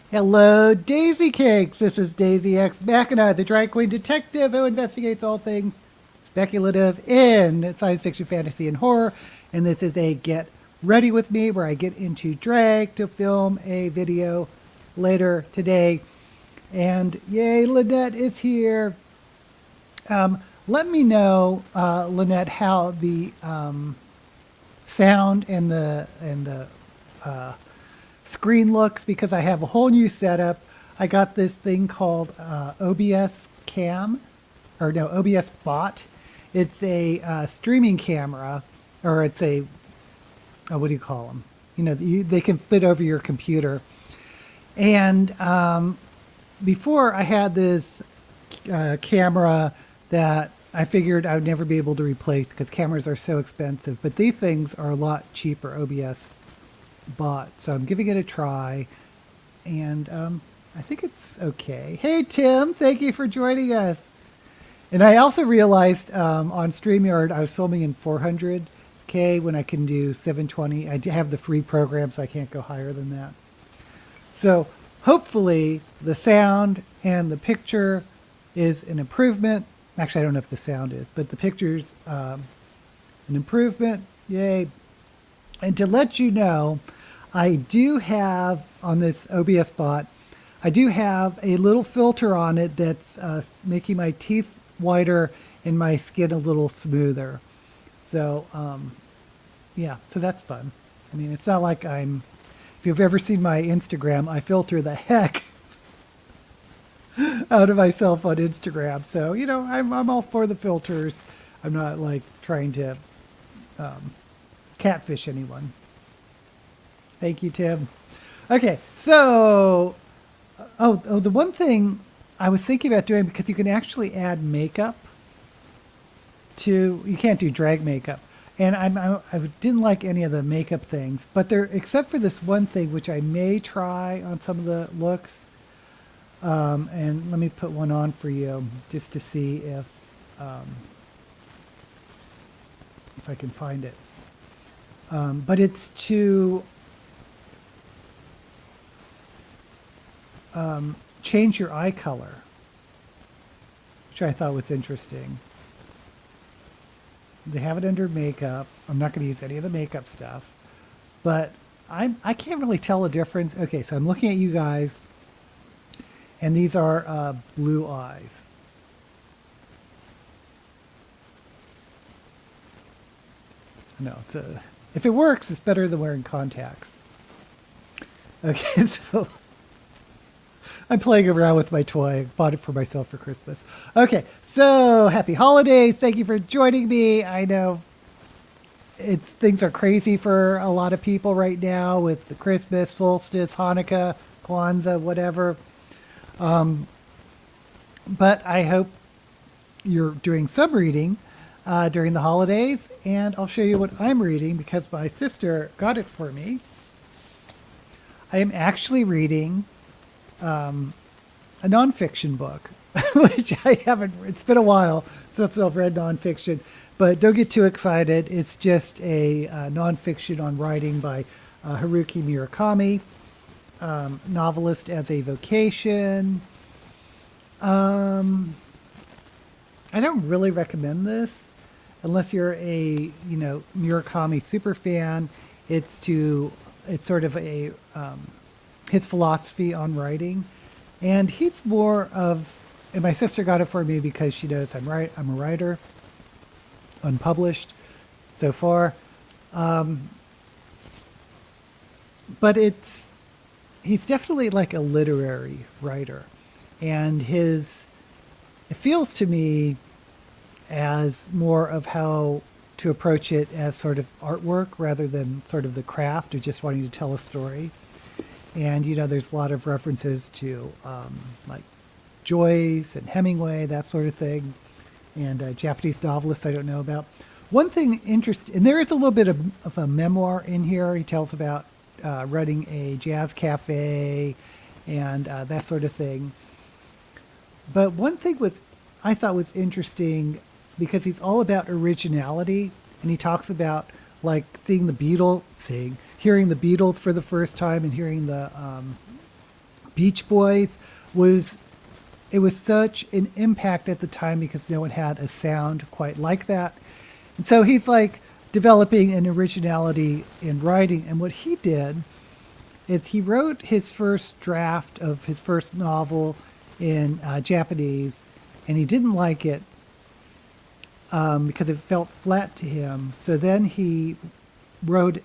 Hello, Daisy Cakes. This is Daisy X Machina, the drag queen detective who investigates all things speculative in science fiction, fantasy, and horror. And this is a Get Ready With Me where I get into drag to film a video later today. And yay, Lynette is here. Let me know, Lynette, how the sound and the screen looks, because I have a whole new setup. I got this thing called OBS Cam, or no, OBS Bot. It's a streaming camera, or it's a, what do you call them? You know, they can fit over your computer. And before I had this camera that I figured I would never be able to replace because cameras are so expensive. But these things are a lot cheaper, OBS Bot. So I'm giving it a try. And I think it's okay. Hey, Tim, thank you for joining us. And I also realized on StreamYard I was filming in 400K when I can do 720. I have the free program, so I can't go higher than that. So hopefully the sound and the picture is an improvement. Actually, I don't know if the sound is, but the picture's an improvement. Yay. And to let you know, I do have on this OBS Bot, I do have a little filter on it that's making my teeth whiter and my skin a little smoother. So, yeah, so that's fun. I mean, it's not like if you've ever seen my Instagram, I filter the heck out of myself on Instagram. So, you know, I'm all for the filters. I'm not like trying to catfish anyone. Thank you, Tim. Okay, so, the one thing I was thinking about doing, because you can actually add makeup to, you can't do drag makeup. And I didn't like any of the makeup things, but except for this one thing, which I may try on some of the looks. And let me put one on for you just to see if I can find it. But it's to change your eye color, which I thought was interesting. They have it under makeup. I'm not going to use any of the makeup stuff, but I can't really tell a difference. Okay, so I'm looking at you guys, and these are blue eyes. No, if it works, it's better than wearing contacts. Okay, so I'm playing around with my toy. I bought it for myself for Christmas. Okay, so happy holidays. Thank you for joining me. I know things are crazy for a lot of people right now with the Christmas, solstice, Hanukkah, Kwanzaa, whatever. But I hope you're doing some reading during the holidays, and I'll show you what I'm reading because my sister got it for me. I am actually reading a nonfiction book, which I haven't. It's been a while since I've read nonfiction, but don't get too excited. It's just a nonfiction on writing by Haruki Murakami, novelist as a vocation. I don't really recommend this unless you're a Murakami super fan. It's sort of a his philosophy on writing, and he's more of. And my sister got it for me because she knows I'm a writer, unpublished so far, but he's definitely like a literary writer, and it feels to me as more of how to approach it as sort of artwork rather than sort of the craft of just wanting to tell a story. And, there's a lot of references to like Joyce and Hemingway, that sort of thing, and Japanese novelists I don't know about. One thing interesting, and there is a little bit of a memoir in here. He tells about running a jazz cafe and that sort of thing. But one thing I thought was interesting, because he's all about originality, and he talks about like hearing the Beatles for the first time and hearing the Beach Boys was it was such an impact at the time because no one had a sound quite like that. And so he's like developing an originality in writing. And what he did is he wrote his first draft of his first novel in Japanese, and he didn't like it because it felt flat to him. So then he wrote,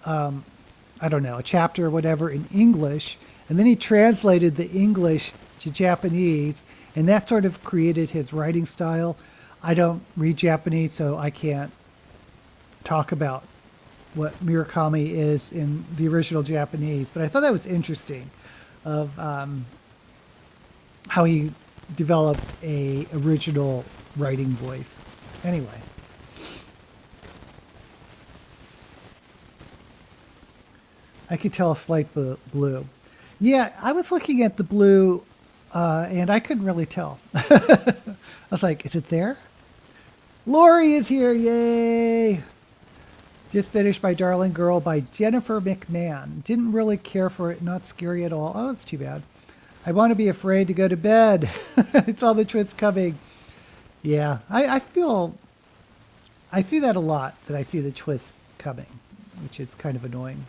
I don't know, a chapter or whatever in English, and then he translated the English to Japanese, and that sort of created his writing style. I don't read Japanese, so I can't talk about what Murakami is in the original Japanese, but I thought that was interesting of how he developed a original writing voice. Anyway. I could tell a slight blue. Yeah, I was looking at the blue and I couldn't really tell. I was like, is it there? Lori is here, yay! Just finished My Darling Girl by Jennifer McMahon. Didn't really care for it, not scary at all. Oh, that's too bad. I want to be afraid to go to bed. It's all the twists coming. Yeah, I see that a lot, that I see the twists coming, which is kind of annoying.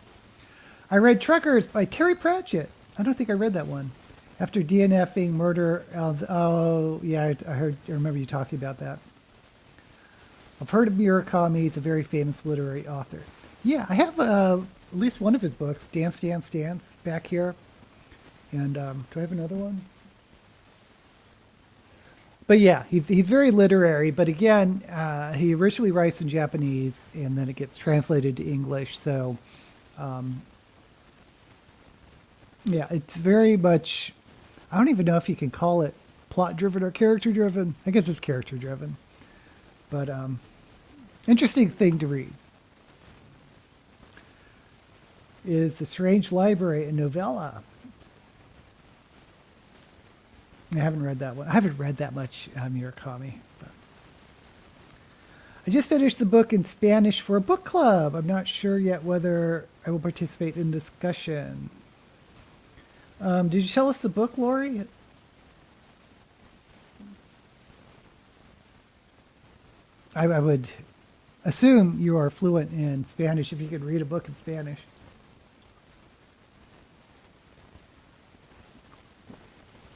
I read Truckers by Terry Pratchett. I don't think I read that one. After DNFing Murder, oh yeah, I remember you talking about that. I've heard of Murakami. He's a very famous literary author. Yeah, I have at least one of his books, Dance, Dance, Dance, back here. And do I have another one? But yeah, he's very literary. But again, he originally writes in Japanese, and then it gets translated to English. So, yeah, it's very much. I don't even know if you can call it plot-driven or character-driven. I guess it's character-driven. But interesting thing to read is The Strange Library, a novella. I haven't read that one. I haven't read that much Murakami. But I just finished the book in Spanish for a book club. I'm not sure yet whether I will participate in discussion. Did you tell us the book, Lori? I would assume you are fluent in Spanish if you could read a book in Spanish.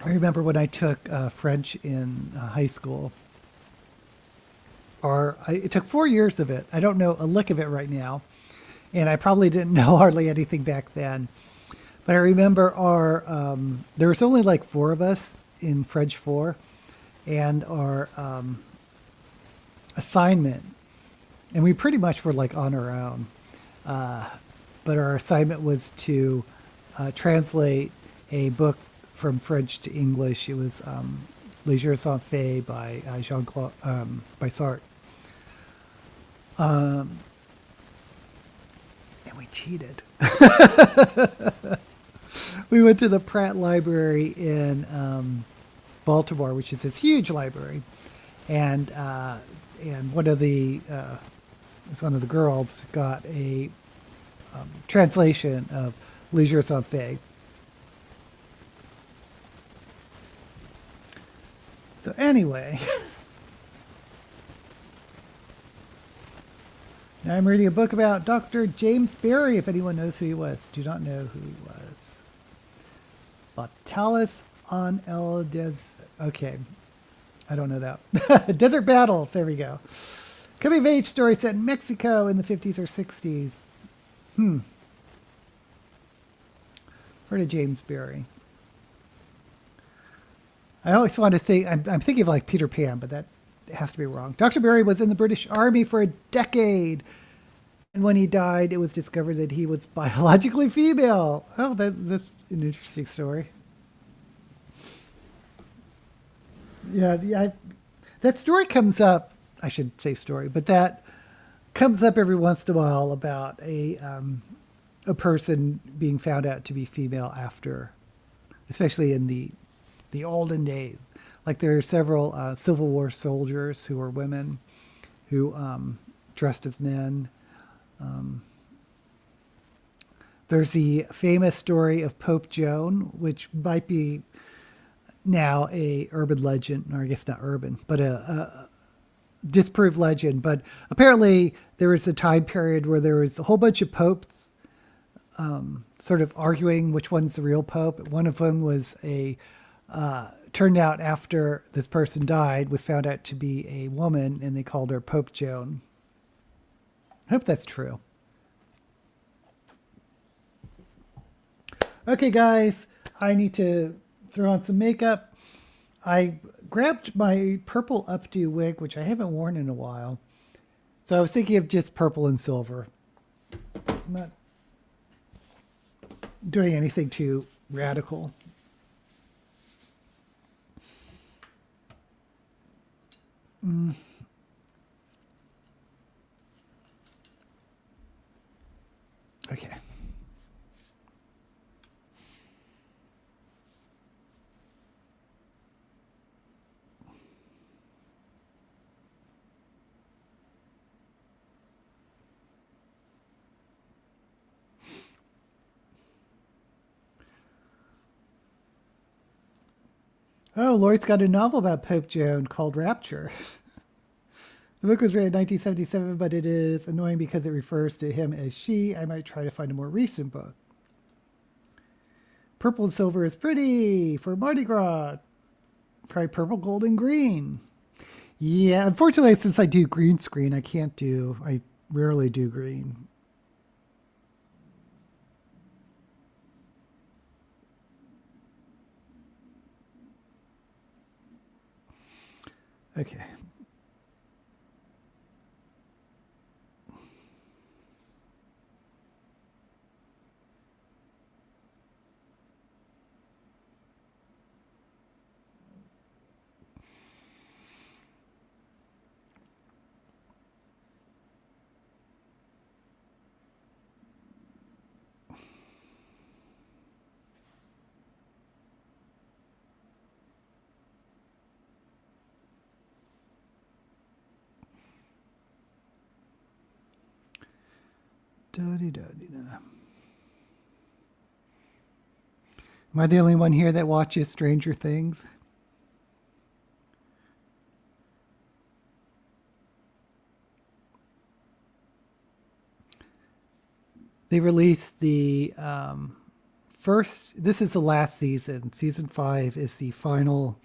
I remember when I took French in high school, it took 4 years of it. I don't know a lick of it right now, and I probably didn't know hardly anything back then. But I remember there was only like 4 of us in French 4, and our assignment, and we pretty much were like on our own, but our assignment was to translate a book from French to English. It was Les Jours sans Fin by Jean-Claude by Sartre. And we cheated. We went to the Pratt Library in Baltimore, which is this huge library, and one of the girls got a translation of Les Jours sans Fin. So anyway, now I'm reading a book about Dr. James Barrie, if anyone knows who he was. Do not know who he was. Batalis on El Des... Okay, I don't know that. Desert Battles, there we go. Coming of age story set in Mexico in the 50s or 60s. Heard of James Barrie. I always want to think, I'm thinking of like Peter Pan, but that has to be wrong. Dr. Barrie was in the British Army for a decade. And when he died, it was discovered that he was biologically female. Oh, that's an interesting story. Yeah, that story comes up, I should say story, but that comes up every once in a while about a person being found out to be female after, especially in the olden days. Like there are several Civil War soldiers who were women who dressed as men. There's the famous story of Pope Joan, which might be now a urban legend, or I guess not urban, but a disproved legend. But apparently there was a time period where there was a whole bunch of popes sort of arguing which one's the real pope. One of them was turned out after this person died, was found out to be a woman, and they called her Pope Joan. I hope that's true. Okay, guys, I need to throw on some makeup. I grabbed my purple updo wig, which I haven't worn in a while. So I was thinking of just purple and silver. I'm not doing anything too radical. Okay. Oh, Lloyd's got a novel about Pope Joan called Rapture. The book was written in 1977, but it is annoying because it refers to him as she. I might try to find a more recent book. Purple and silver is pretty for Mardi Gras. Try purple, gold, and green. Yeah, unfortunately, since I do green screen, I rarely do green. Okay. Da-dee-da-dee-da. Am I the only one here that watches Stranger Things? They released the first, this is the last season. Season 5 is the final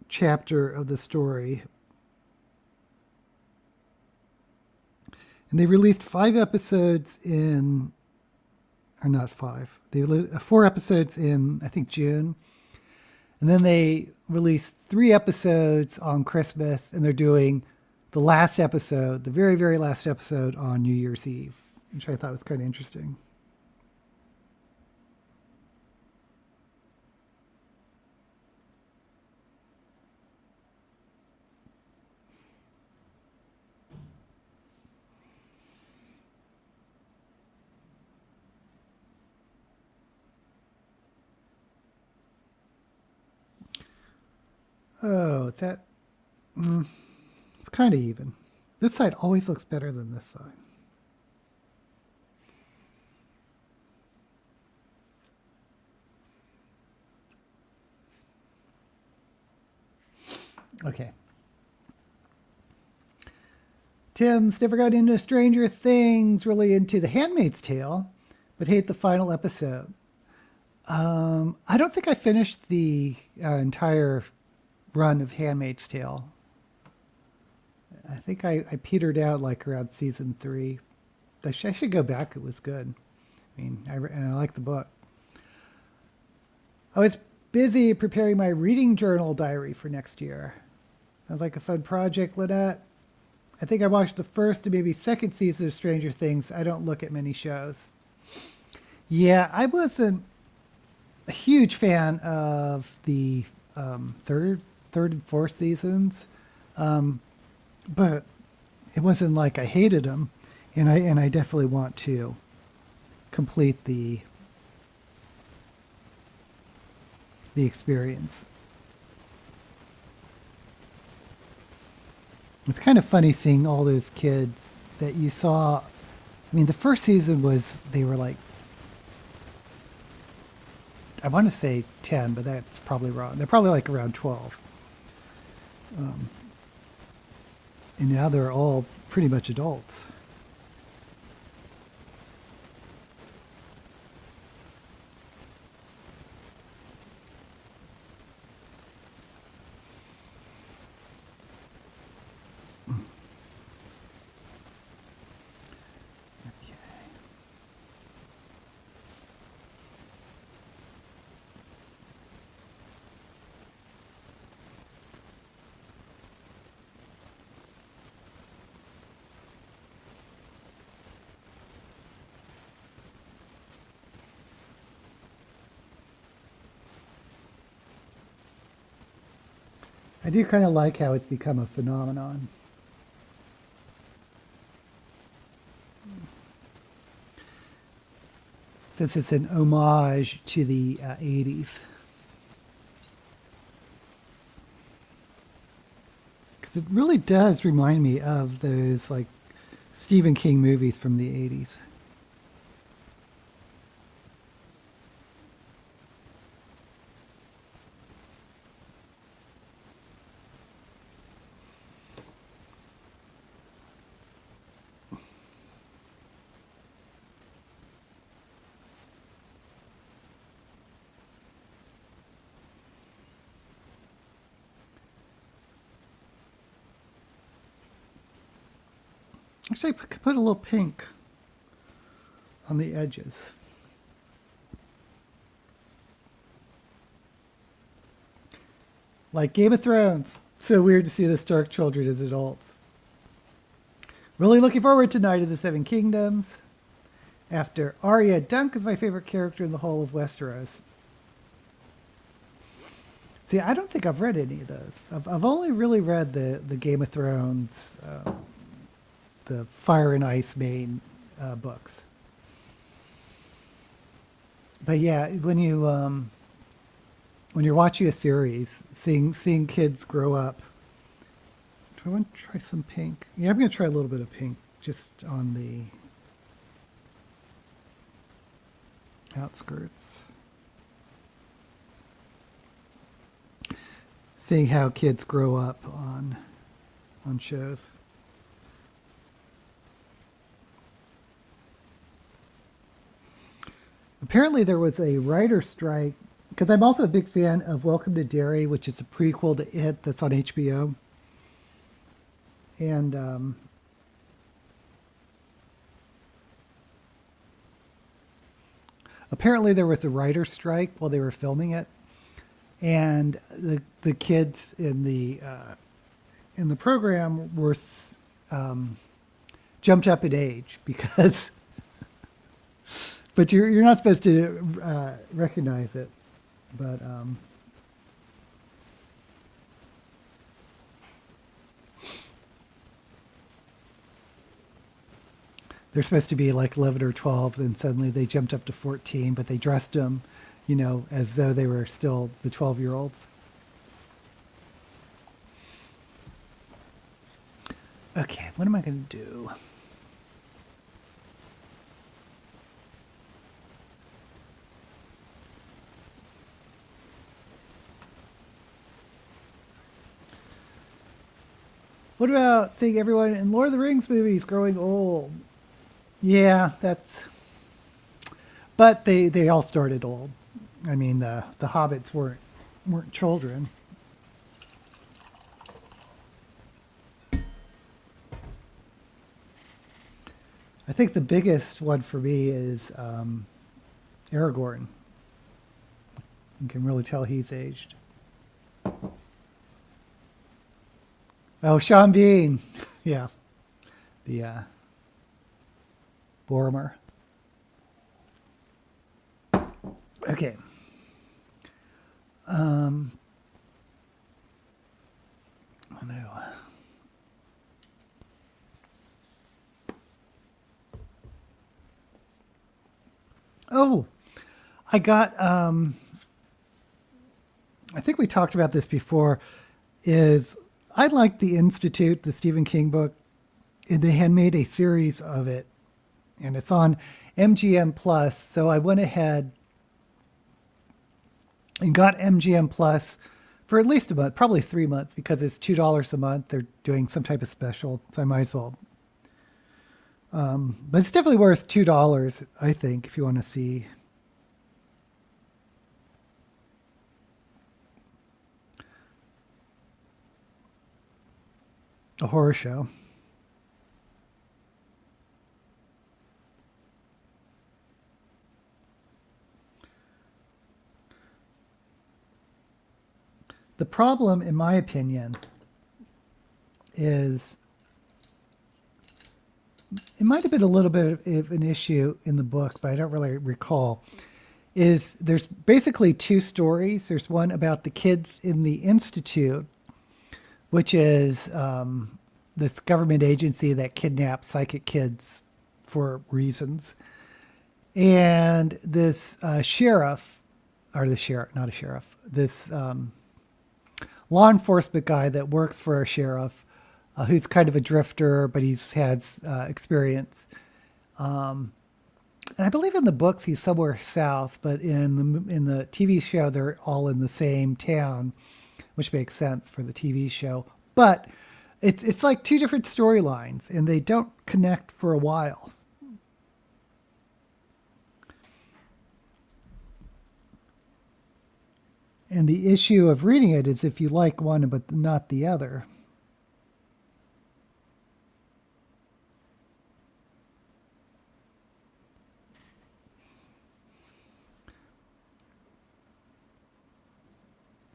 chapter of the story. And they released 5 episodes in, or not 5, they 4 episodes in, I think, June. And then they released 3 episodes on Christmas, and they're doing the last episode, the very, very last episode on New Year's Eve, which I thought was kind of interesting. Oh, it's that. It's kind of even. This side always looks better than this side. Okay. Tim's never got into Stranger Things, really into The Handmaid's Tale, but hate the final episode. I don't think I finished the entire run of Handmaid's Tale. I think I petered out like around season 3. I should go back. It was good. I mean, I like the book. I was busy preparing my reading journal diary for next year. Sounds like a fun project, Lynette. I think I watched the first and maybe second season of Stranger Things. I don't look at many shows. Yeah, I wasn't a huge fan of the third and fourth seasons, but it wasn't like I hated them, and I definitely want to complete the experience. It's kind of funny seeing all those kids that you saw I mean, the first season was, they were like, I want to say 10, but that's probably wrong. They're probably like around 12. And now they're all pretty much adults. I do kind of like how it's become a phenomenon. Since it's an homage to the 80s. Because it really does remind me of those like Stephen King movies from the 80s. Actually, I could put a little pink on the edges. Like Game of Thrones. So weird to see the Stark children as adults. Really looking forward to Night of the Seven Kingdoms. After Arya, Dunk is my favorite character in the whole of Westeros. See, I don't think I've read any of those. I've only really read the Game of Thrones, the Fire and Ice main books. But yeah, when you're watching a series, seeing kids grow up. Do I want to try some pink? Yeah, I'm going to try a little bit of pink just on the outskirts. Seeing how kids grow up on shows. Apparently there was a writer strike, because I'm also a big fan of Welcome to Derry, which is a prequel to It that's on HBO. And apparently there was a writer strike while they were filming it, and the kids in the program were jumped up in age because. But you're not supposed to recognize it, but they're supposed to be like 11 or 12, and suddenly they jumped up to 14, but they dressed them, as though they were still the 12-year-olds. Okay, what am I going to do? What about seeing everyone in Lord of the Rings movies growing old? Yeah, but they all started old. I mean, the hobbits weren't children. I think the biggest one for me is Aragorn. You can really tell he's aged. Oh, Sean Bean. Yeah. The Boromir. Okay. I know. Oh, I got, I think we talked about this before, is I liked The Institute, the Stephen King book, and they had made a series of it. and it's on MGM Plus. So I went ahead and got MGM Plus for at least a month, probably 3 months, because it's $2 a month. They're doing some type of special, so I might as well. But it's definitely worth $2, I think, if you want to see a horror show. The problem, in my opinion, is it might have been a little bit of an issue in the book, but I don't really recall, is there's basically two stories. There's one about the kids in the Institute, which is this government agency that kidnaps psychic kids for reasons. And this sheriff, or the sheriff, not a sheriff, this law enforcement guy that works for a sheriff, who's kind of a drifter, but he's had experience. And I believe in the books he's somewhere south, but in the TV show they're all in the same town, which makes sense for the TV show. But it's like two different storylines, and they don't connect for a while. And the issue of reading it is if you like one but not the other.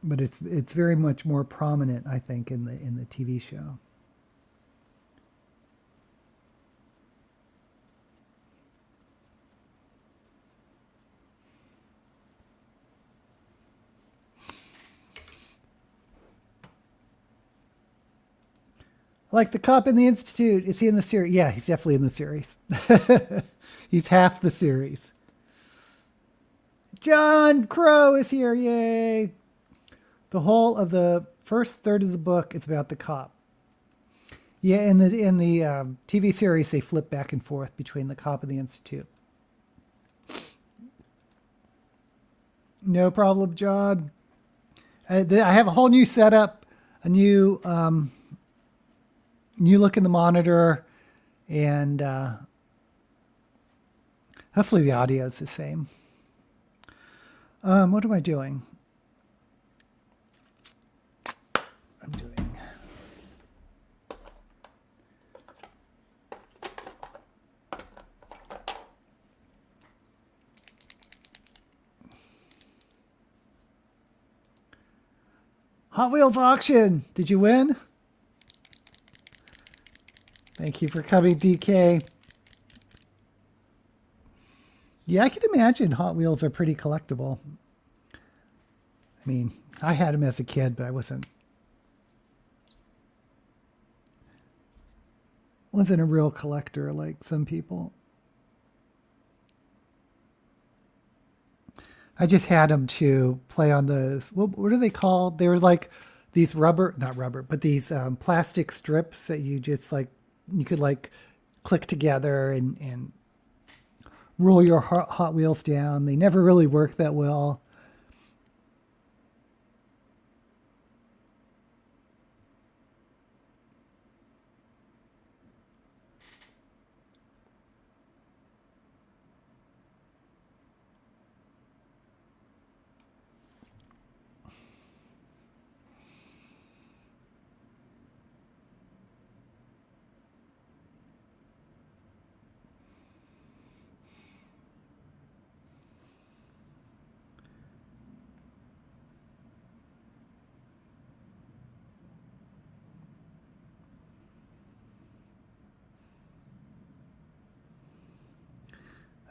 But it's very much more prominent, I think, in the TV show. Like the cop in the Institute. Is he in the series? Yeah, he's definitely in the series. He's half the series. John Crow is here. Yay. The whole of the first third of the book is about the cop. Yeah, in the TV series, they flip back and forth between the cop and the Institute. No problem, John. I have a whole new setup, a new new look in the monitor, and hopefully the audio is the same. What am I doing? I'm doing Hot Wheels auction. Did you win? Thank you for coming, DK. Yeah, I can imagine Hot Wheels are pretty collectible. I mean, I had them as a kid, but I wasn't a real collector like some people. I just had them to play on those. What are they called? They were like these not rubber, but these plastic strips that you just like, you could like click together and roll your Hot Wheels down. They never really worked that well.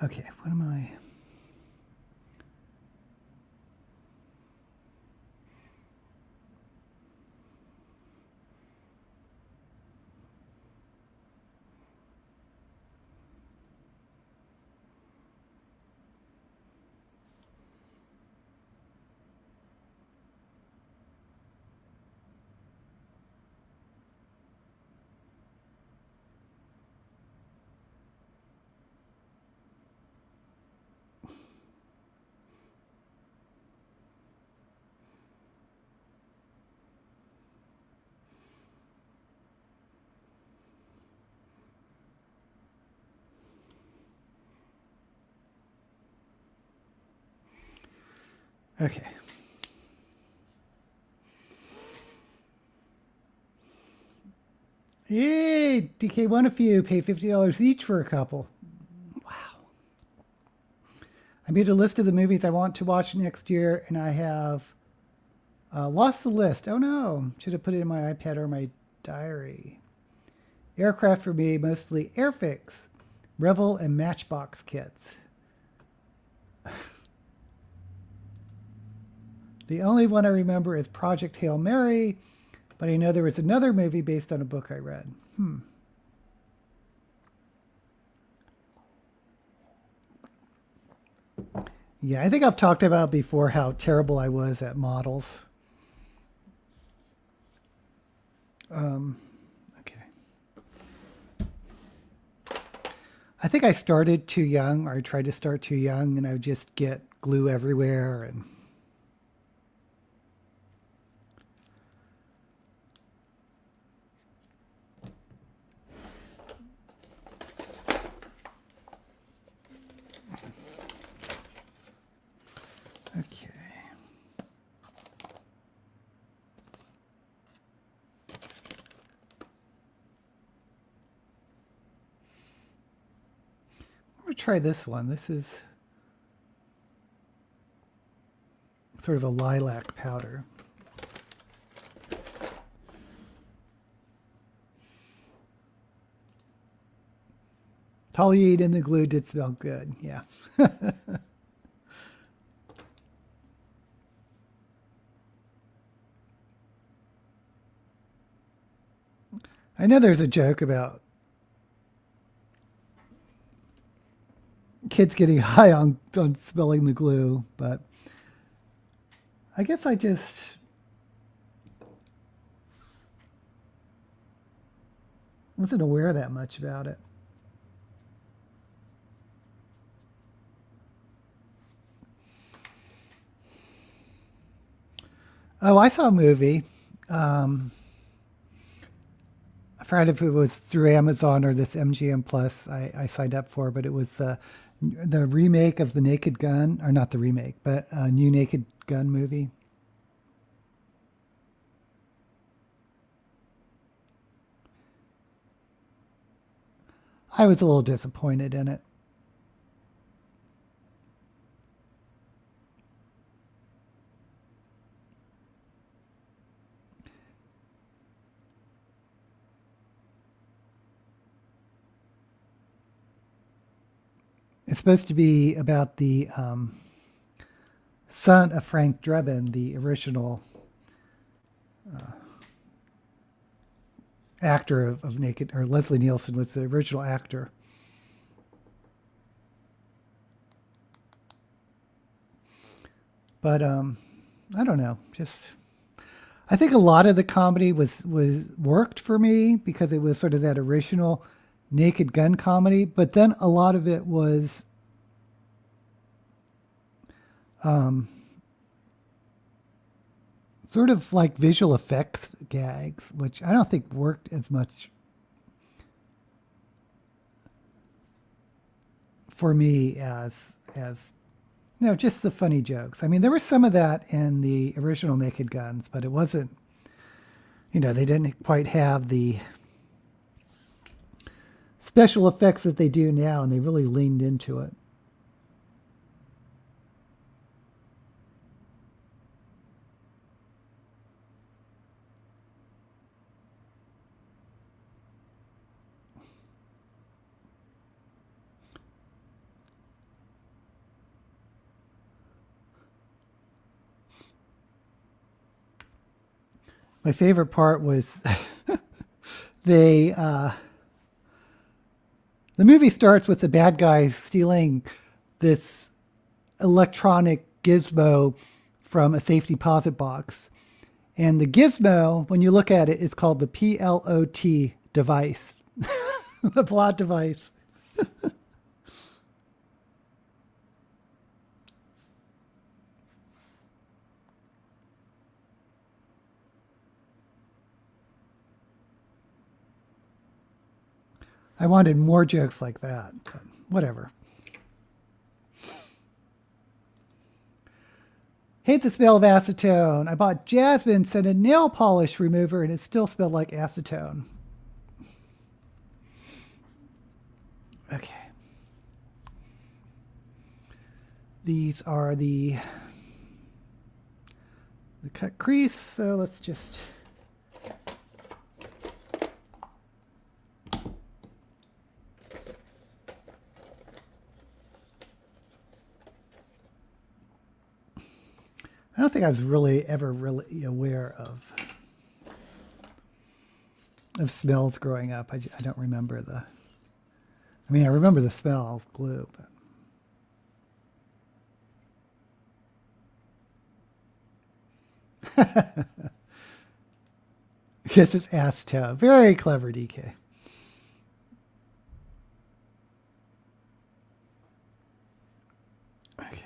Okay, what am I? Okay. Yay! DK won a few, paid $50 each for a couple. Wow. I made a list of the movies I want to watch next year, and I have lost the list. Oh no. Should have put it in my iPad or my diary. Aircraft for me, mostly Airfix, Revel, and Matchbox kits. The only one I remember is Project Hail Mary, but I know there was another movie based on a book I read. Yeah, I think I've talked about before how terrible I was at models. Okay. I think I started too young, or I tried to start too young, and I would just get glue everywhere. And okay. I'm going to try this one. This is sort of a lilac powder. Toluene in the glue did smell good. Yeah. I know there's a joke about kids getting high on smelling the glue, but I guess I just wasn't aware that much about it. Oh, I saw a movie. I forgot if it was through Amazon or this MGM Plus I signed up for, but it was the remake of the Naked Gun, or not the remake, but a new Naked Gun movie. I was a little disappointed in it. It's supposed to be about the son of Frank Drebin, the original actor of Naked, or Leslie Nielsen was the original actor. But I don't know. Just I think a lot of the comedy was worked for me because it was sort of that original Naked Gun comedy, but then a lot of it was sort of like visual effects gags, which I don't think worked as much for me as just the funny jokes. I mean, there was some of that in the original Naked Guns, but it wasn't. They didn't quite have the special effects that they do now, and they really leaned into it. My favorite part was they the movie starts with the bad guys stealing this electronic gizmo from a safe deposit box. And the gizmo, when you look at it, it's called the PLOT device, the plot device. I wanted more jokes like that, but whatever. Hate the smell of acetone. I bought Jasmine scented nail polish remover and it still smelled like acetone. Okay. These are the cut crease, so let's just I don't think I was ever really aware of smells growing up. I don't remember I mean, I remember the smell of glue, but. Yes, it's acetone. Very clever, DK. Okay.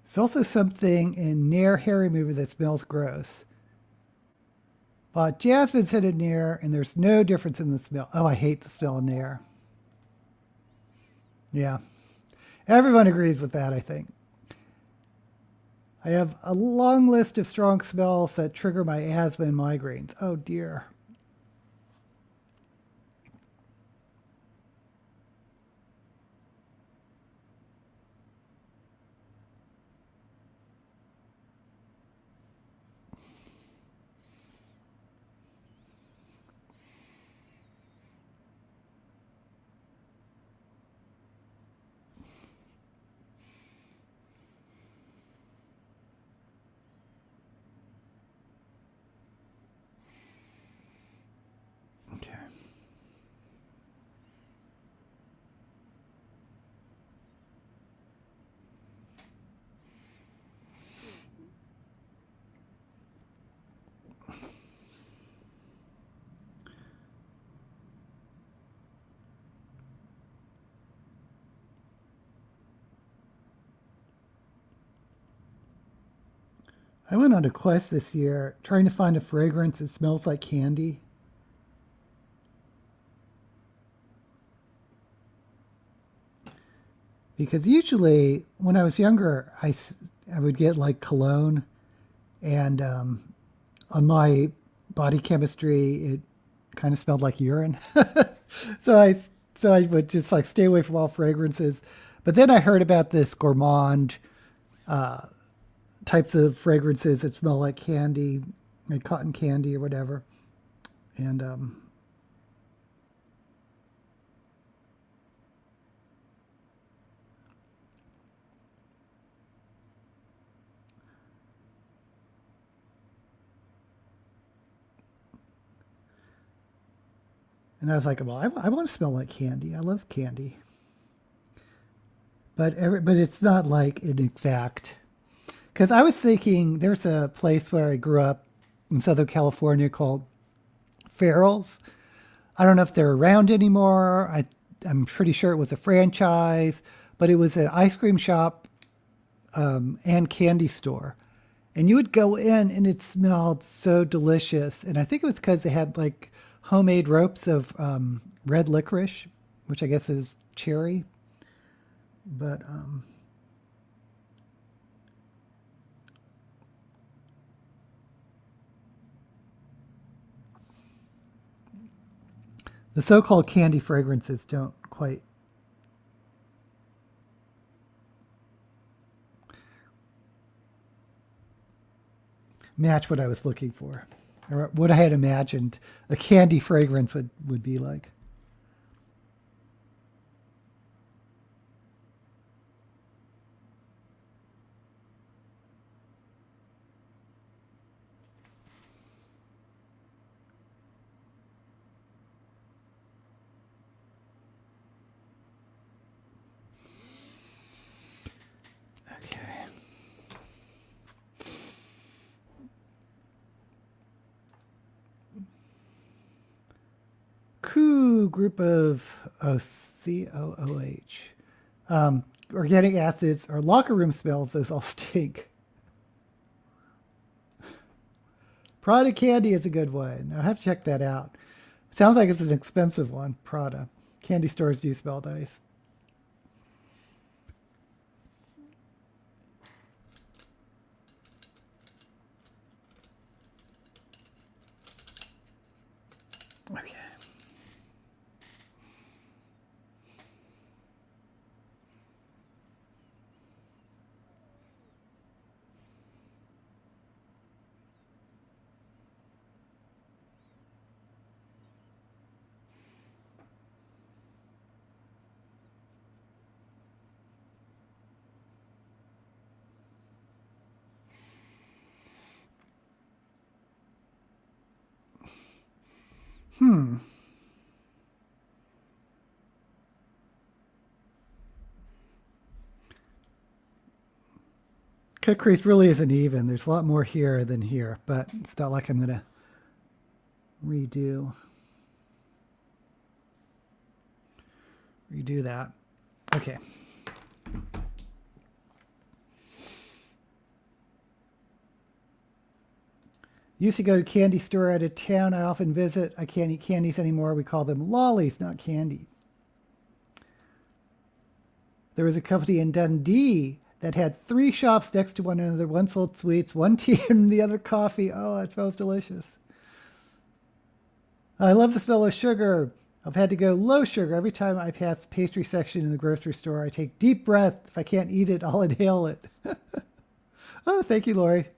There's also something in Nair hair remover that smells gross. But Jasmine scented Nair, and there's no difference in the smell. Oh, I hate the smell of Nair. Yeah. Everyone agrees with that, I think. I have a long list of strong smells that trigger my asthma and migraines. Oh, dear. Okay. I went on a quest this year trying to find a fragrance that smells like candy. Because usually when I was younger, I would get like cologne, and on my body chemistry, it kind of smelled like urine. so I so I would just like stay away from all fragrances. But then I heard about this gourmand types of fragrances that smell like candy, like cotton candy or whatever. And I was like, well, I want to smell like candy. I love candy. But it's not like an exact. Because I was thinking there's a place where I grew up in Southern California called Farrell's. I don't know if they're around anymore. I'm pretty sure it was a franchise, but it was an ice cream shop and candy store. And you would go in and it smelled so delicious. And I think it was because they had like homemade ropes of red licorice, which I guess is cherry. But The so-called candy fragrances don't quite match what I was looking for, or what I had imagined a candy fragrance would be like. Group of COOH. Organic acids or locker room smells, those all stink. Prada candy is a good one. I'll have to check that out. Sounds like it's an expensive one, Prada. Candy stores do smell nice. Okay. Cut crease really isn't even. There's a lot more here than here, but it's not like I'm going to redo that. Okay. Used to go to candy store out of town. I often visit. I can't eat candies anymore. We call them lollies, not candies. There was a company in Dundee that had 3 shops next to one another. One sold sweets, one tea, and the other coffee. Oh, that smells delicious. I love the smell of sugar. I've had to go low sugar every time I pass the pastry section in the grocery store. I take deep breath. If I can't eat it, I'll inhale it. Oh, thank you, Lori.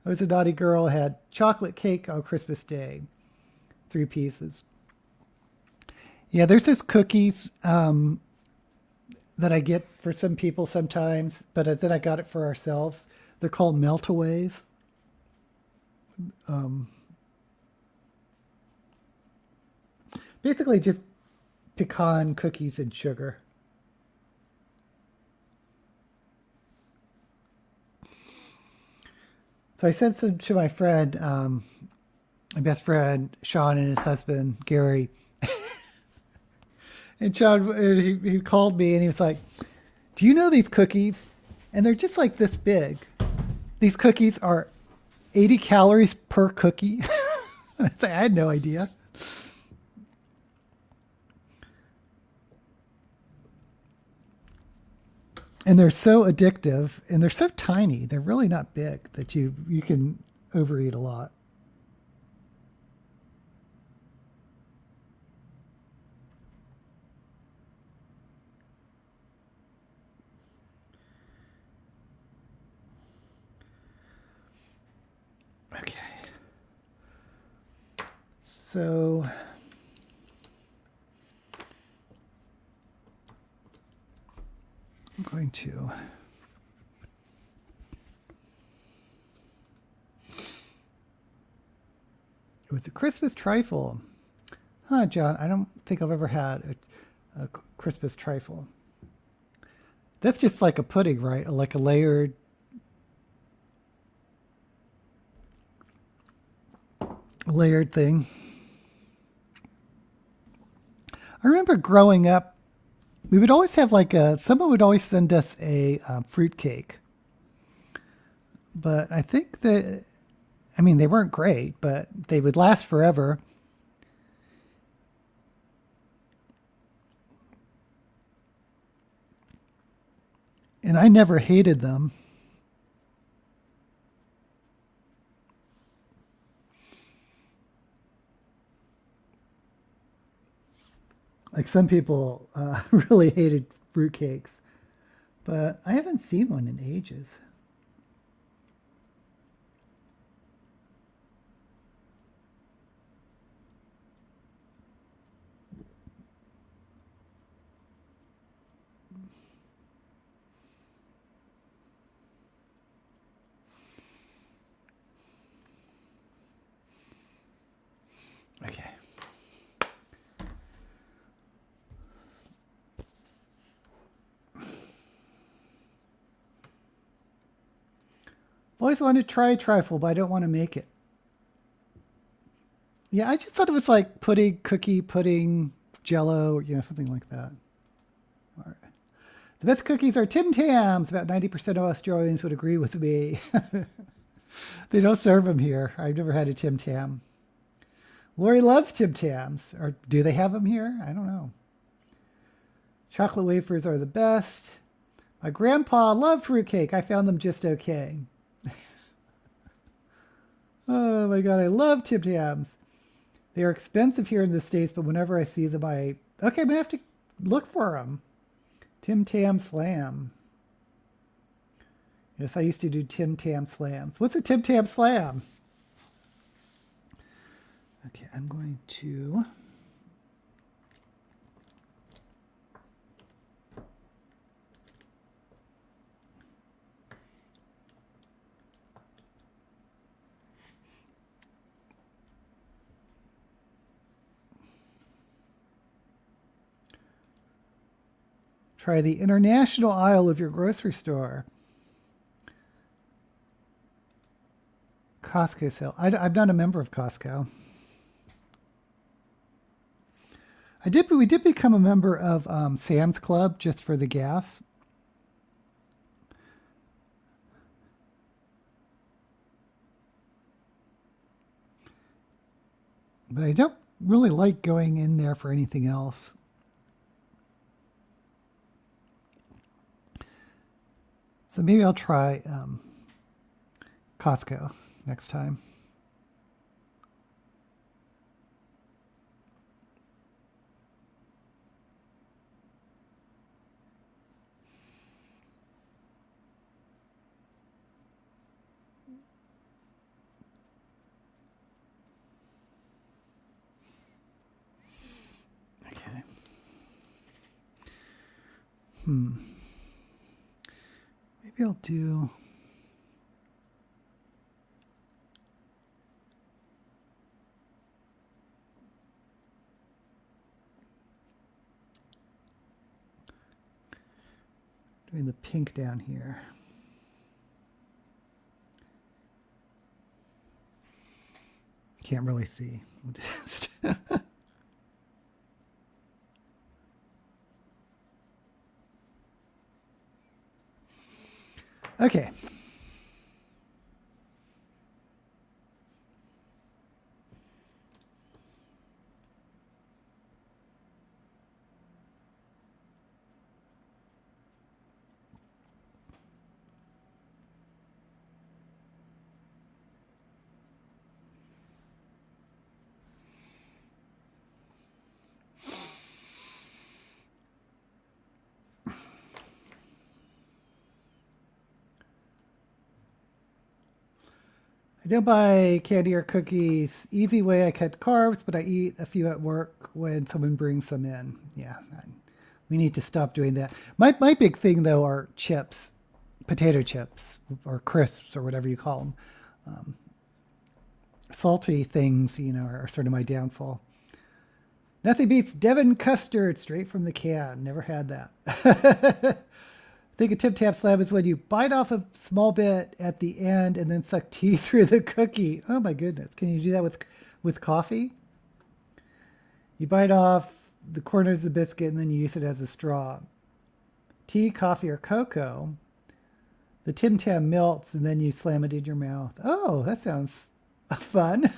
I was a naughty girl. I had chocolate cake on Christmas Day. 3 pieces. Yeah, there's this cookies that I get for some people sometimes, but then I got it for ourselves. They're called Meltaways. Basically just pecan cookies and sugar. So I sent some to my friend, my best friend, Sean, and his husband, Gary. And Sean, he called me and he was like, do you know these cookies? And they're just like this big. These cookies are 80 calories per cookie. I had no idea. And they're so addictive and they're so tiny. They're really not big that you can overeat a lot. Okay. So I'm going to it was a Christmas trifle. Huh, John, I don't think I've ever had a Christmas trifle. That's just like a pudding, right? Like a layered thing. I remember growing up, we would always have like someone would always send us a fruit cake. But I think that, I mean, they weren't great, but they would last forever. And I never hated them. Like some people really hated fruitcakes, but I haven't seen one in ages. Okay. I've always wanted to try trifle, but I don't want to make it. Yeah, I just thought it was like pudding, cookie, pudding, jello, something like that. All right. The best cookies are Tim Tams. About 90% of Australians would agree with me. They don't serve them here. I've never had a Tim Tam. Lori loves Tim Tams. Or do they have them here? I don't know. Chocolate wafers are the best. My grandpa loved fruitcake. I found them just okay. Oh my God, I love Tim Tams. They are expensive here in the States, but whenever I see them, okay, I'm going to have to look for them. Tim Tam Slam. Yes, I used to do Tim Tam Slams. What's a Tim Tam Slam? Okay, I'm going to... try the international aisle of your grocery store. Costco sale. I'm not a member of Costco. We did become a member of Sam's Club just for the gas. But I don't really like going in there for anything else. So maybe I'll try Costco next time. Okay. Maybe I'll do... doing the pink down here. Can't really see. Okay. I don't buy candy or cookies. Easy way I cut carbs, but I eat a few at work when someone brings some in. Yeah, we need to stop doing that. My big thing, though, are chips, potato chips, or crisps, or whatever you call them. Salty things, are sort of my downfall. Nothing beats Devon custard straight from the can. Never had that. I think a Tim Tam Slam is when you bite off a small bit at the end and then suck tea through the cookie. Oh my goodness. Can you do that with coffee? You bite off the corners of the biscuit and then you use it as a straw. Tea, coffee, or cocoa. The Tim Tam melts and then you slam it in your mouth. Oh, that sounds fun.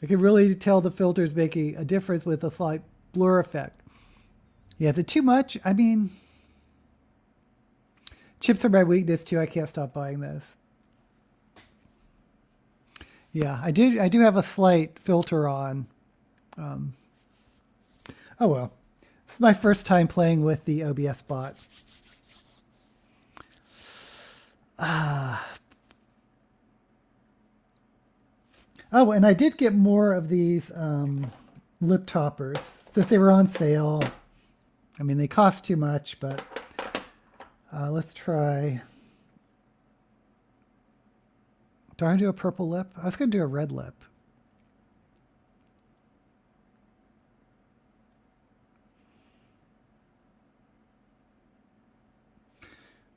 I can really tell the filter's making a difference with a slight blur effect. Yeah, is it too much? I mean, chips are my weakness too. I can't stop buying those. Yeah, I do have a slight filter on. Um, oh well. It's my first time playing with the OBS bot. Oh, and I did get more of these lip toppers since they were on sale. I mean, they cost too much, but let's try. Do I want to do a purple lip? I was going to do a red lip.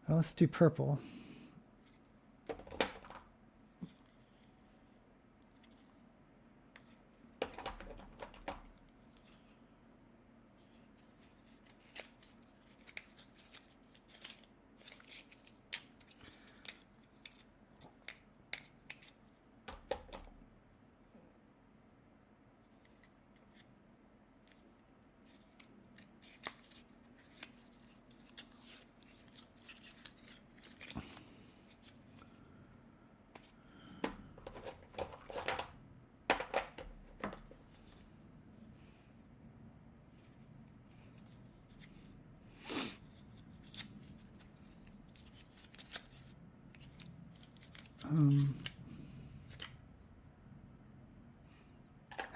Well, let's do purple.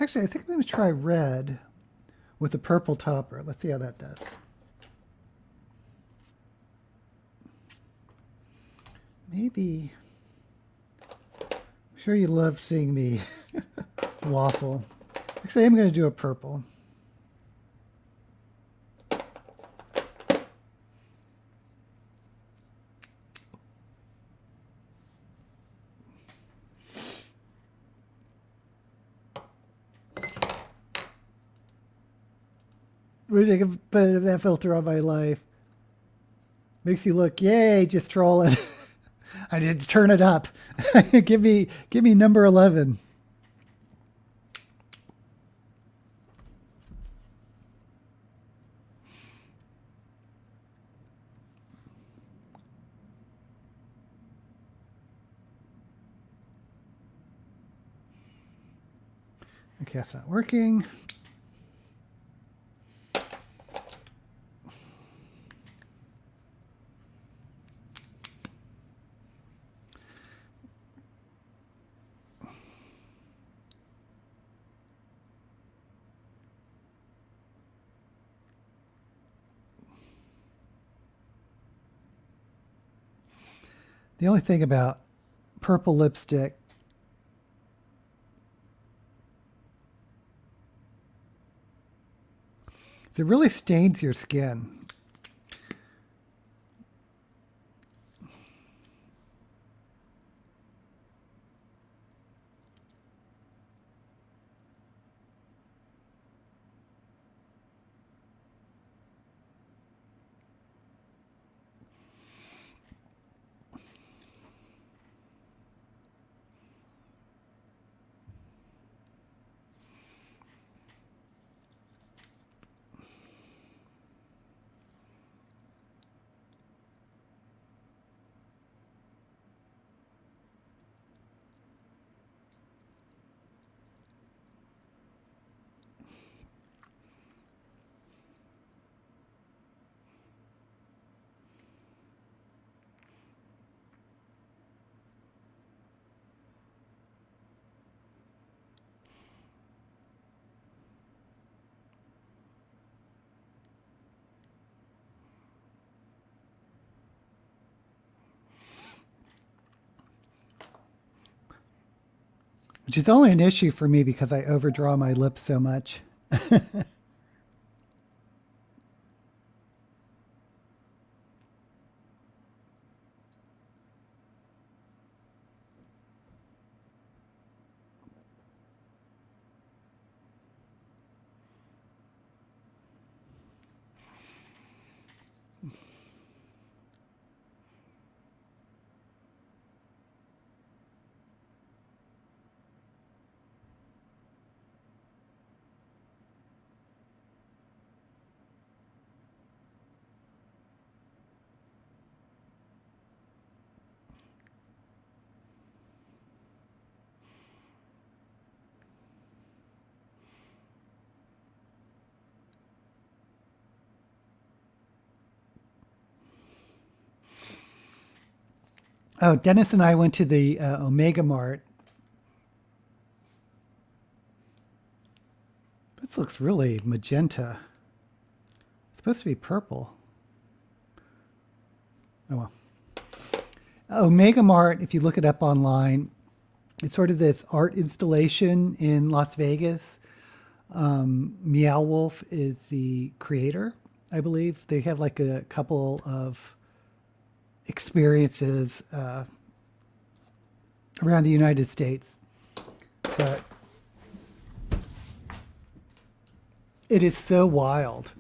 Actually, I think I'm going to try red with the purple topper. Let's see how that does. Maybe. I'm sure you love seeing me waffle. Actually, I'm going to do a purple. Wish I could put that filter on my life. Makes you look, yay, just trolling. I did turn it up. give me number 11. Okay, that's not working. The only thing about purple lipstick is it really stains your skin. Which is only an issue for me because I overdraw my lips so much. Oh, Dennis and I went to the Omega Mart. This looks really magenta. It's supposed to be purple. Oh well. Omega Mart, if you look it up online, it's sort of this art installation in Las Vegas. Meow Wolf is the creator, I believe. They have like a couple of experiences around the United States. But it is so wild.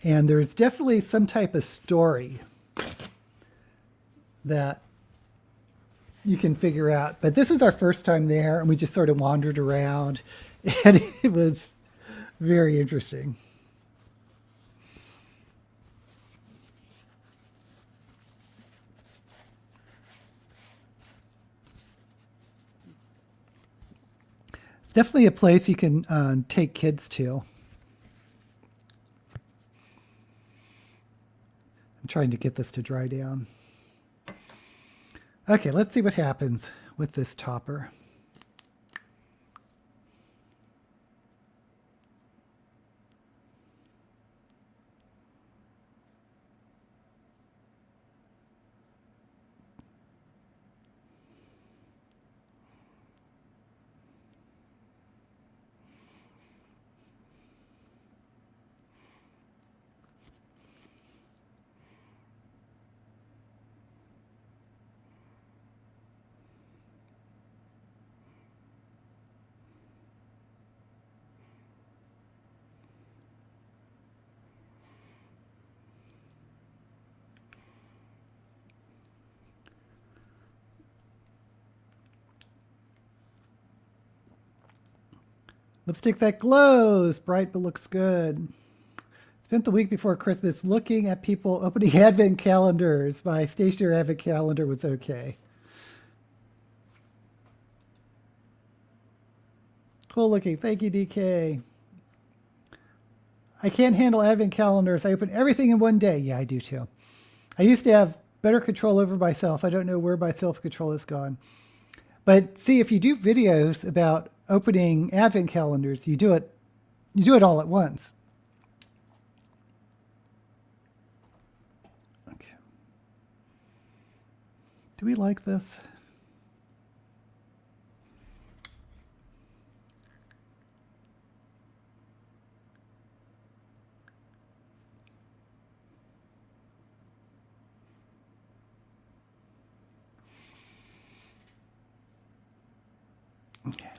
And there's definitely some type of story that you can figure out. But this was our first time there, and we just sort of wandered around, and it was very interesting. It's definitely a place you can take kids to. I'm trying to get this to dry down. Okay, let's see what happens with this topper. Lipstick that glows, bright but looks good. Spent the week before Christmas looking at people opening advent calendars. My stationary advent calendar was okay. Cool looking. Thank you, DK. I can't handle advent calendars. I open everything in one day. Yeah, I do too. I used to have better control over myself. I don't know where my self-control has gone. But see, if you do videos about opening advent calendars, you do it all at once. Okay. Do we like this? Okay.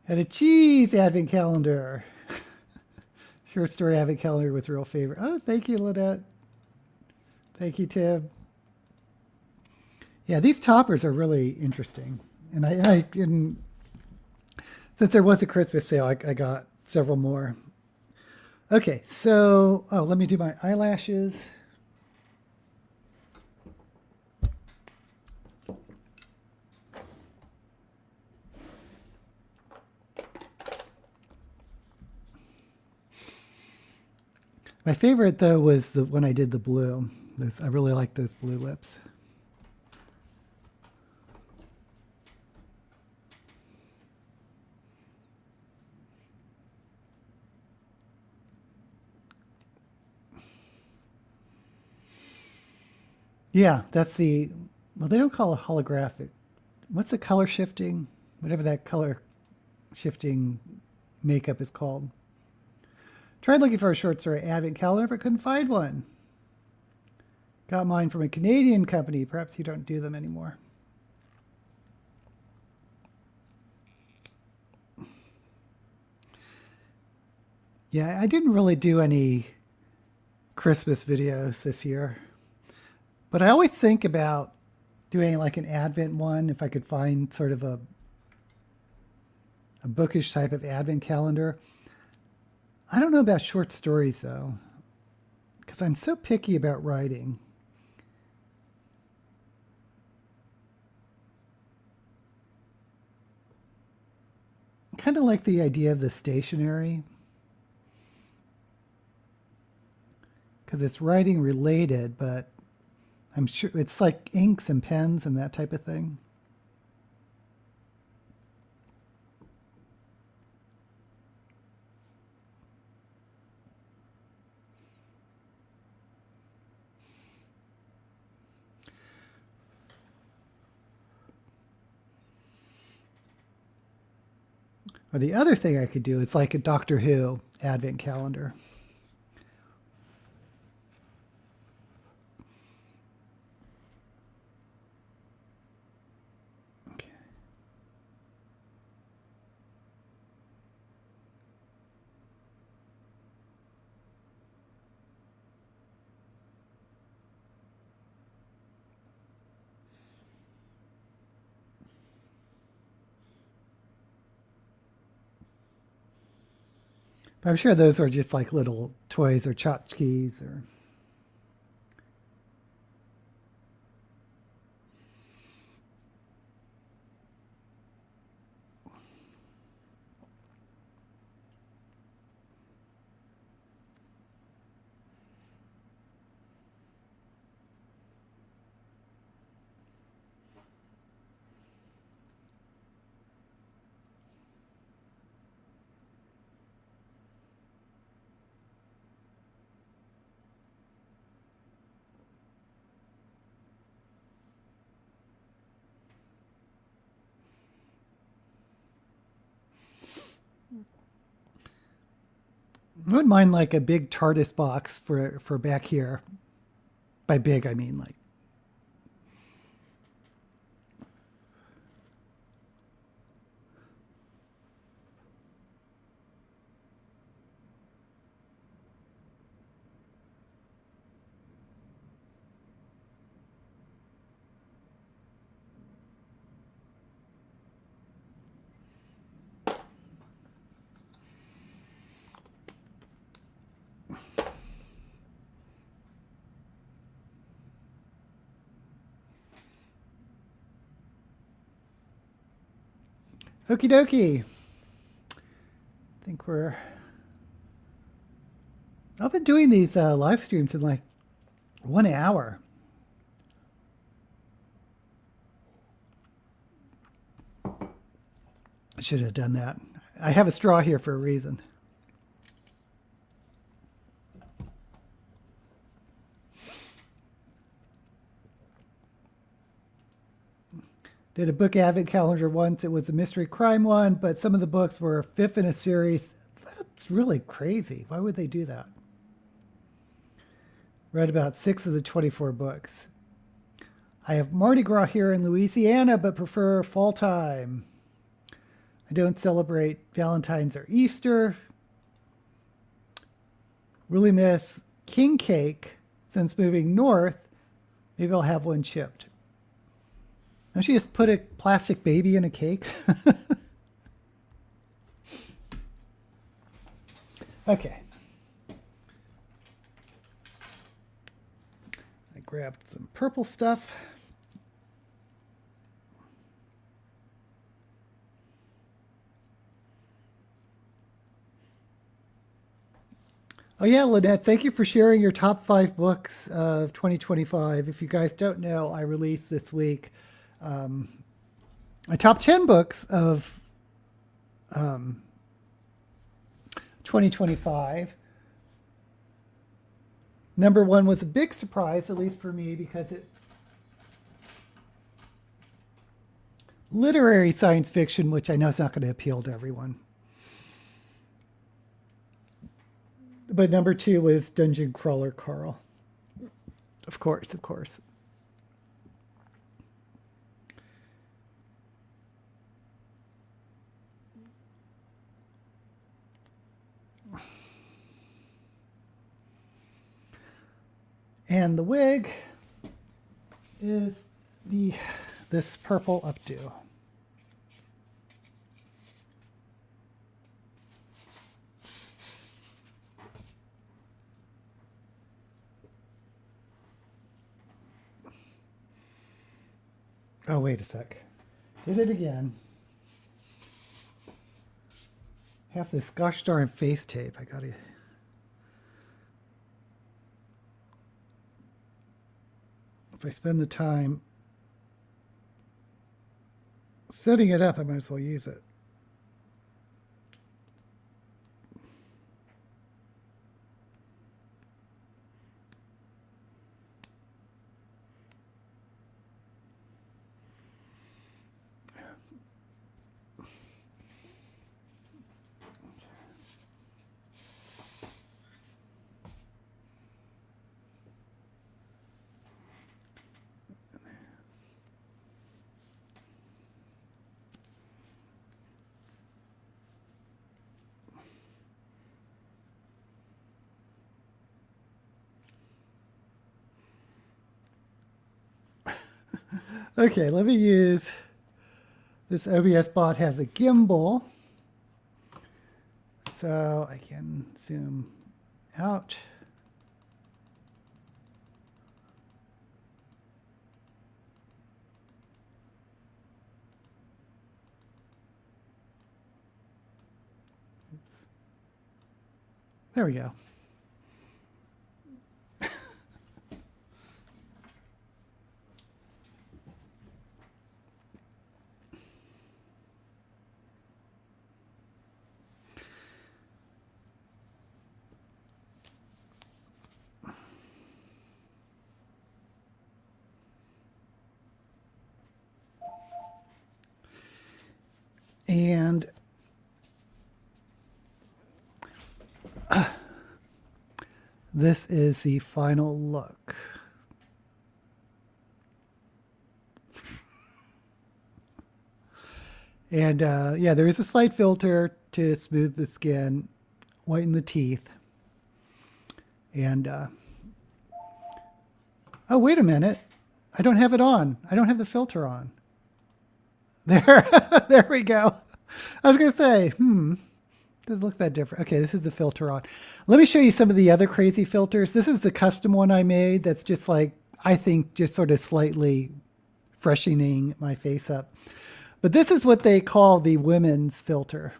Had a cheese advent calendar. Short story advent calendar was a real favorite. Oh, thank you, Lynette. Thank you, Tim. Yeah, these toppers are really interesting. And since there was a Christmas sale, I got several more. Okay, so, let me do my eyelashes. My favorite, though, was when I did the blue. I really like those blue lips. Yeah, that's well, they don't call it holographic. What's the color shifting? Whatever that color shifting makeup is called. Tried looking for a short story advent calendar, but couldn't find one. Got mine from a Canadian company. Perhaps you don't do them anymore. Yeah, I didn't really do any Christmas videos this year. But I always think about doing like an Advent one if I could find sort of a bookish type of Advent calendar. I don't know about short stories though, because I'm so picky about writing. Kind of like the idea of the stationery, because it's writing related, but I'm sure it's like inks and pens and that type of thing. Or the other thing I could do is like a Doctor Who Advent calendar. Okay. But I'm sure those are just like little toys or tchotchkes or. I wouldn't mind like a big TARDIS box for back here. By big, I mean like. Okie dokie. I think we're. I've been doing these live streams in like 1 hour. I should have done that. I have a straw here for a reason. Did a book advent calendar once. It was a mystery crime one, but some of the books were a fifth in a series. That's really crazy. Why would they do that? Read about 6 of the 24 books. I have Mardi Gras here in Louisiana, but prefer fall time. I don't celebrate Valentine's or Easter. Really miss king cake since moving north. Maybe I'll have one shipped. Don't you just put a plastic baby in a cake? Okay. I grabbed some purple stuff. Oh yeah, Lynette, thank you for sharing your top 5 books of 2025. If you guys don't know, I released this week my top 10 books of 2025. Number 1 was a big surprise, at least for me, because it's literary science fiction, which I know is not going to appeal to everyone. But number 2 was Dungeon Crawler Carl. Of course, of course. And the wig is this purple updo. Oh, wait a sec. Did it again. Half this gosh darn face tape. I gotta. If I spend the time setting it up, I might as well use it. Okay, let me use this OBS bot has a gimbal, so I can zoom out. Oops. There we go. And this is the final look. And yeah, there is a slight filter to smooth the skin, whiten the teeth. And oh, wait a minute. I don't have it on. I don't have the filter on. There, there we go. I was going to say, doesn't look that different. Okay, this is the filter on. Let me show you some of the other crazy filters. This is the custom one I made that's just like, I think, just sort of slightly freshening my face up. But this is what they call the women's filter.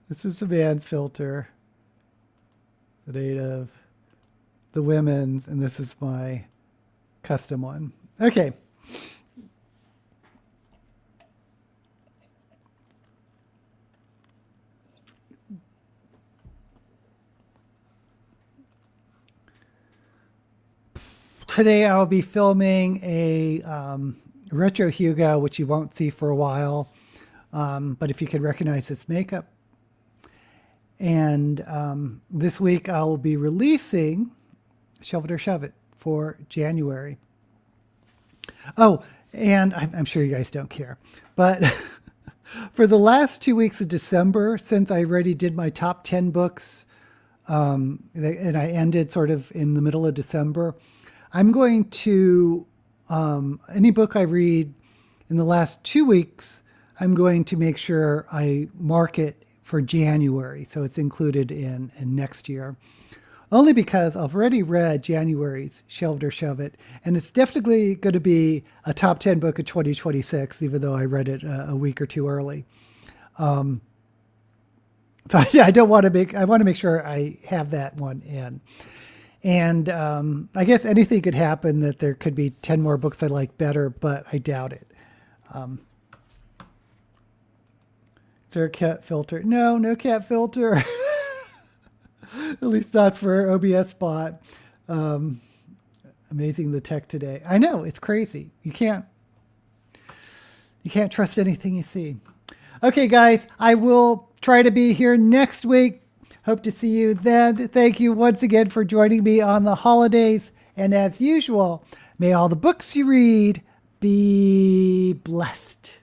This is the man's filter. The native, the women's, and this is my custom one. Okay. Today I'll be filming a retro Hugo, which you won't see for a while. But if you can recognize this makeup. And this week I'll be releasing Shelve It or Shove It for January. Oh, and I'm sure you guys don't care, but for the last 2 weeks of December, since I already did my top 10 books, and I ended sort of in the middle of December, I'm going to, any book I read in the last 2 weeks, I'm going to make sure I mark it for January, so it's included in next year. Only because I've already read January's Shelve It or Shove It, and it's definitely going to be a top 10 book of 2026, even though I read it a week or two early. So I don't want to make, I want to make sure I have that one in. And I guess anything could happen, that there could be 10 more books I like better, but I doubt it. Is there a cat filter? No, no cat filter. At least not for OBS bot. Amazing, the tech today. I know, it's crazy. You can't trust anything you see. Okay, guys, I will try to be here next week. Hope to see you then. Thank you once again for joining me on the holidays. And as usual, may all the books you read be blessed.